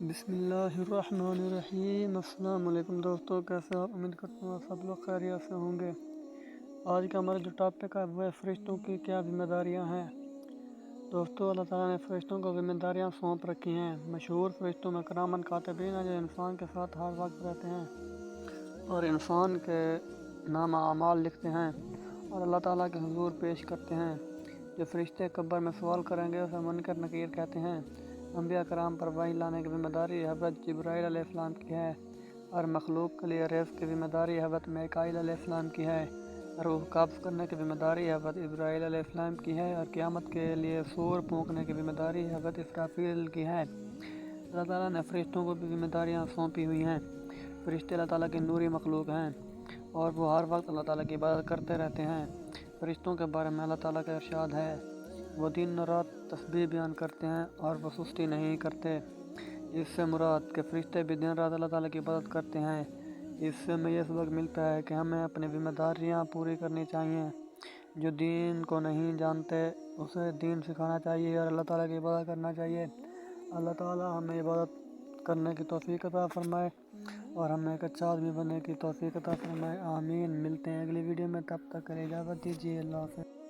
بسم اللہ الرحمن الرحیم۔ السلام علیکم دوستو، کیسے آپ؟ امید کرتا ہوں سب لوگ خیریت سے ہوں گے۔ آج کا ہمارا جو ٹاپک ہے وہ فرشتوں کی کیا ذمہ داریاں ہیں۔ دوستو، اللہ تعالیٰ نے فرشتوں کو ذمہ داریاں سونپ رکھی ہیں۔ مشہور فرشتوں میں کرامن کاتبین ہیں جو انسان کے ساتھ ہر وقت رہتے ہیں اور انسان کے نام اعمال لکھتے ہیں اور اللہ تعالیٰ کے حضور پیش کرتے ہیں۔ جو فرشتے قبر میں سوال کریں گے اسے منکر نکیر کہتے ہیں۔ انبیاء کرام پر وحی لانے کی ذمہ داری حضرت جبرائیل علیہ السلام کی ہے اور مخلوق کے لیے رزق کی ذمہ داری حضرت میکائیل علیہ السلام کی ہے۔ روح قبض کرنے کی ذمہ داری حضرت اسرافیل علیہ السلام کی ہے اور قیامت کے لیے سور پھونکنے کی ذمہ داری حضرت اسرافیل کی ہے۔ اللہ تعالیٰ نے فرشتوں کو بھی ذمہ داریاں سونپی ہوئی ہیں۔ فرشتے اللہ تعالیٰ کی نوری مخلوق ہیں اور وہ ہر وقت اللہ تعالیٰ کی عبادت کرتے رہتے ہیں۔ فرشتوں کے بارے میں اللہ تعالیٰ کا ارشاد ہے، وہ دن و رات تسبیح بیان کرتے ہیں اور وہ سستی نہیں کرتے۔ اس سے مراد کہ فرشتے بھی دن رات اللہ تعالیٰ کی عبادت کرتے ہیں۔ اس سے ہمیں یہ سبق ملتا ہے کہ ہمیں اپنی ذمہ داریاں پوری کرنی چاہیے۔ جو دین کو نہیں جانتے اسے دین سکھانا چاہیے اور اللہ تعالیٰ کی عبادت کرنا چاہیے۔ اللہ تعالیٰ ہمیں عبادت کرنے کی توفیق عطا فرمائے اور ہمیں ایک اچھا آدمی بننے کی توفیق عطا فرمائے۔ آمین۔ ملتے ہیں اگلی ویڈیو میں، تب تک کے لیے اجازت دیجیے۔ اللہ حافظ۔